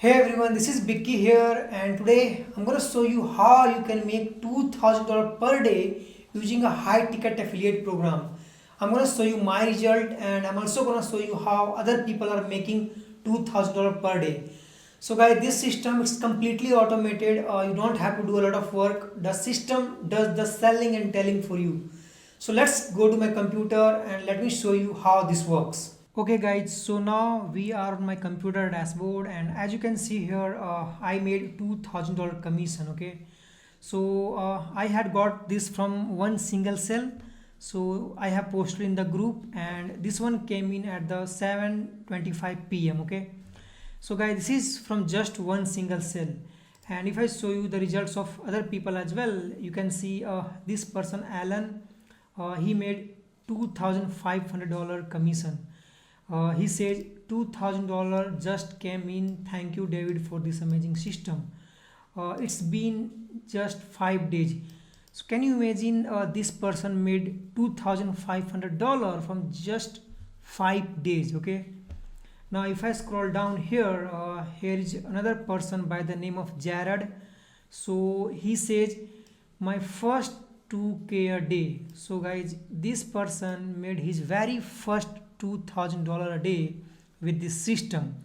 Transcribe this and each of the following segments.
Hey everyone, this is Bicky here, and today I'm going to show you how you can make $2,000 per day using a high ticket affiliate program. I'm going to show you my result, and I'm also going to show you how other people are making $2,000 per day. So guys, this system is completely automated. You don't have to do a lot of work. The system does the selling and telling for you. So let's go to my computer and let me show you how this works. Okay guys, so now we are on my computer dashboard, and as you can see here, I made $2,000 commission. Okay, so I had got this from one single cell, so I have posted in the group, and this one came in at the 7:25 p.m. Okay, so guys, this is from just one single cell, and if I show you the results of other people as well, you can see this person Alan, he made $2,500 commission. He says $2,000 just came in. Thank you, David, for this amazing system. It's been just 5 days. So can you imagine this person made $2,500 from just 5 days? Okay. Now, if I scroll down here, here is another person by the name of Jared. So he says my first 2K a day. So guys, this person made his very first $2,000 a day with this system.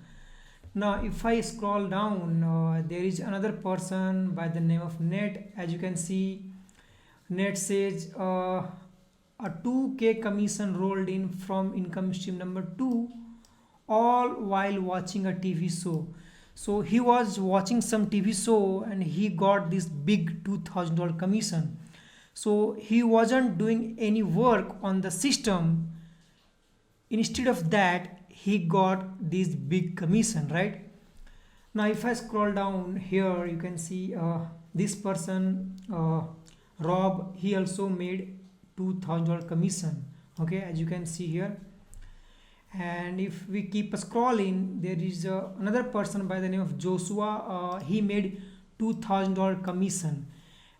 Now if I scroll down, there is another person by the name of Net. As you can see, Net says a 2K commission rolled in from income stream number 2, all while watching a TV show. So he was watching some TV show and he got this big $2,000 commission. So he wasn't doing any work on the system. Instead of that, he got this big commission, right? Now if I scroll down here, you can see this person Rob, he also made $2,000 commission. Okay, as you can see here. And if we keep scrolling, there is another person by the name of Joshua. He made $2,000 commission,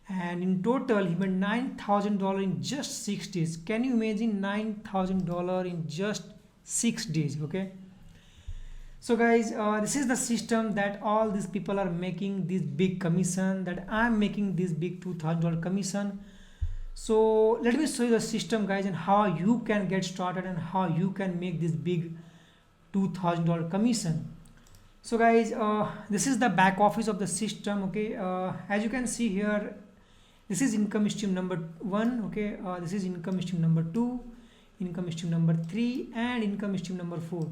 and in total he made $9,000 in just 6 days. Can you imagine $9,000 in just 6 days? Okay, so guys, this is the system that all these people are making this big commission, that I'm making this big $2,000 commission. So let me show you the system, guys, and how you can get started and how you can make this big $2,000 commission. So guys, this is the back office of the system. Okay, as you can see here, this is income stream number 1. Okay, this is income stream number 2, income stream number 3, and income stream number 4.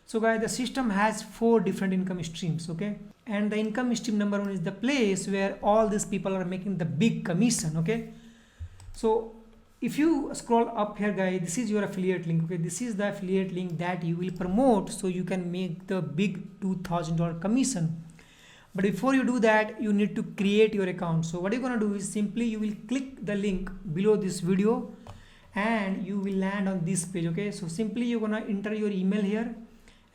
So guys, the system has 4 different income streams. Okay, and the income stream number 1 is the place where all these people are making the big commission. Okay, so if you scroll up here, guys, this is your affiliate link. Okay, this is the affiliate link that you will promote so you can make the big $2,000 commission. But before you do that, you need to create your account. So what you're gonna do is simply you will click the link below this video and you will land on this page. Okay, so simply you're gonna enter your email here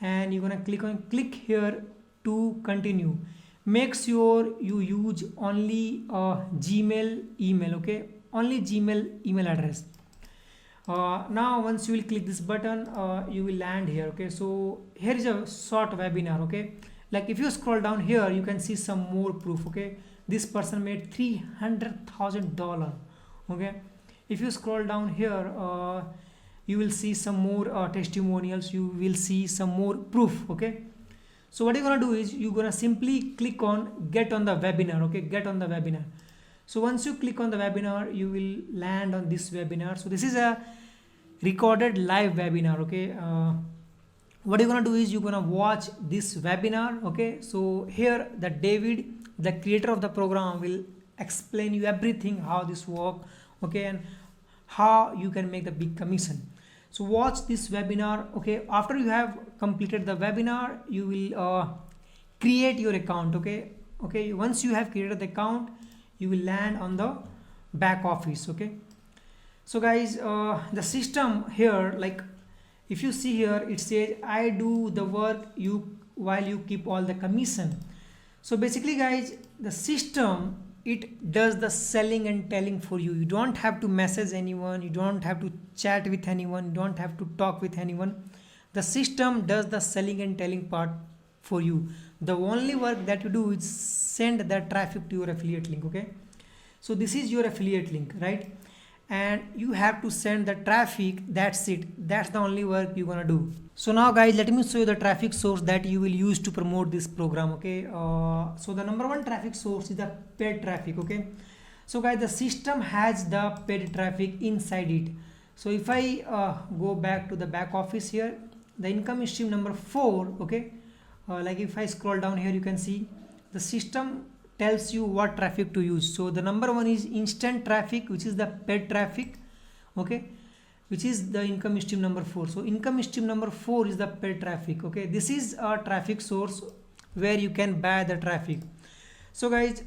and you're gonna click here to continue. Make sure you use only Gmail email. Okay, only Gmail email address. Now once you will click this button, you will land here. Okay, so here is a short webinar. Okay, like if you scroll down here, you can see some more proof. Okay, this person made $300,000. Okay, if you scroll down here, you will see some more testimonials, you will see some more proof. Okay, so what you're gonna do is you're gonna simply click on get on the webinar. Okay, get on the webinar. So once you click on the webinar, you will land on this webinar. So this is a recorded live webinar. Okay, what you're gonna do is you're gonna watch this webinar. Okay, so here the David, the creator of the program, will explain you everything how this work. Okay, and how you can make the big commission. So watch this webinar. Okay, after you have completed the webinar, you will create your account. Okay, once you have created the account, you will land on the back office. Okay, so guys, the system here, like if you see here, it says I do the work you while you keep all the commission. So basically guys, the system, it does the selling and telling for you. You don't have to message anyone, you don't have to chat with anyone, you don't have to talk with anyone. The system does the selling and telling part for you. The only work that you do is send that traffic to your affiliate link. Okay, so this is your affiliate link, right? And you have to send the traffic. That's it. That's the only work you're gonna do. So now guys, let me show you the traffic source that you will use to promote this program. Okay, so the number one traffic source is the paid traffic. Okay, so guys, the system has the paid traffic inside it. So if I go back to the back office here, the income stream number 4, okay, like if I scroll down here, you can see the system tells you what traffic to use. So the number one is instant traffic, which is the paid traffic, okay, which is the income stream number 4. So income stream number 4 is the paid traffic. Okay, this is a traffic source where you can buy the traffic. So guys,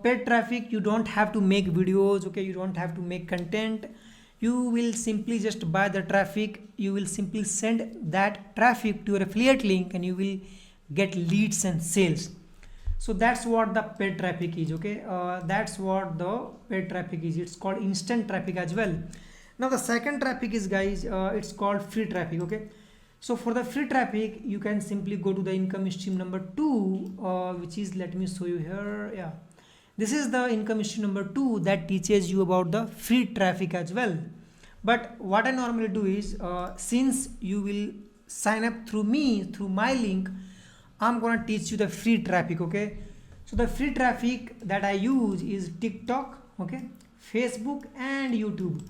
paid traffic, you don't have to make videos. Okay, you don't have to make content. You will simply just buy the traffic. You will simply send that traffic to your affiliate link and you will get leads and sales. So that's what the paid traffic is. Okay, that's what the paid traffic is. It's called instant traffic as well. Now the second traffic is, guys, it's called free traffic. Okay, so for the free traffic, you can simply go to the income stream number 2, which is, let me show you here. Yeah, this is the income stream number 2 that teaches you about the free traffic as well. But what I normally do is, since you will sign up through me, through my link, I'm gonna teach you the free traffic. Okay, so the free traffic that I use is TikTok, okay, Facebook and YouTube.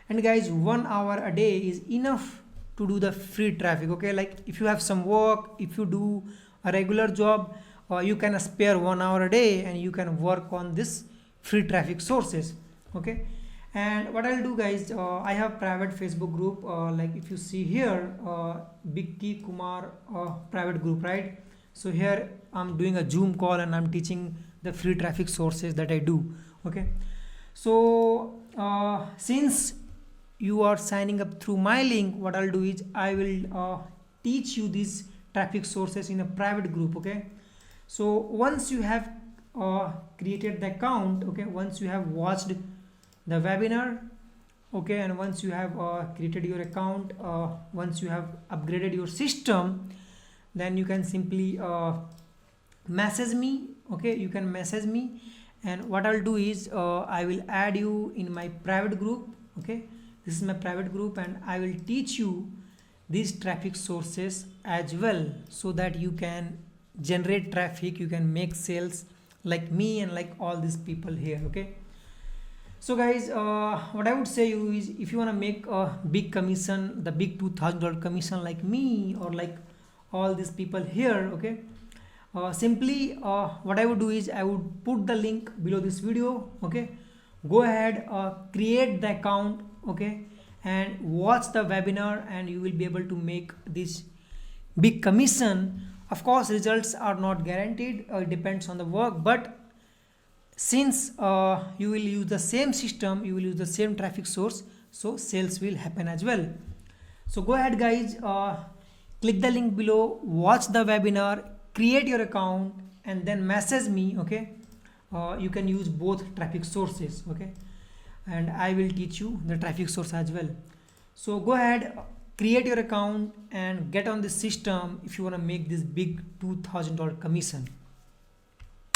And guys, 1 hour a day is enough to do the free traffic. Okay, like if you have some work, if you do a regular job, you can spare 1 hour a day and you can work on this free traffic sources. Okay, and what I'll do, guys, I have private Facebook group, like if you see here, Bikki Kumar private group, right? So here I'm doing a Zoom call and I'm teaching the free traffic sources that I do. Okay, so since you are signing up through my link, what I'll do is I will teach you these traffic sources in a private group. Okay, so once you have created the account, okay, once you have watched the webinar, okay, and once you have created your account, once you have upgraded your system, then you can simply message me. Okay, you can message me, and what I'll do is I will add you in my private group. Okay, this is my private group and I will teach you these traffic sources as well, so that you can generate traffic, you can make sales like me and like all these people here. Okay, so guys, what I would say you is, if you want to make a big commission, the big $2,000 commission like me or like all these people here, okay, simply what I would do is I would put the link below this video. Okay, go ahead, create the account, okay, and watch the webinar and you will be able to make this big commission. Of course, results are not guaranteed, it depends on the work, but since you will use the same system, you will use the same traffic source, so sales will happen as well. So go ahead, guys, click the link below, watch the webinar, create your account and then message me. Okay, you can use both traffic sources. Okay, and I will teach you the traffic source as well. So go ahead, create your account and get on this system if you want to make this big $2,000 commission.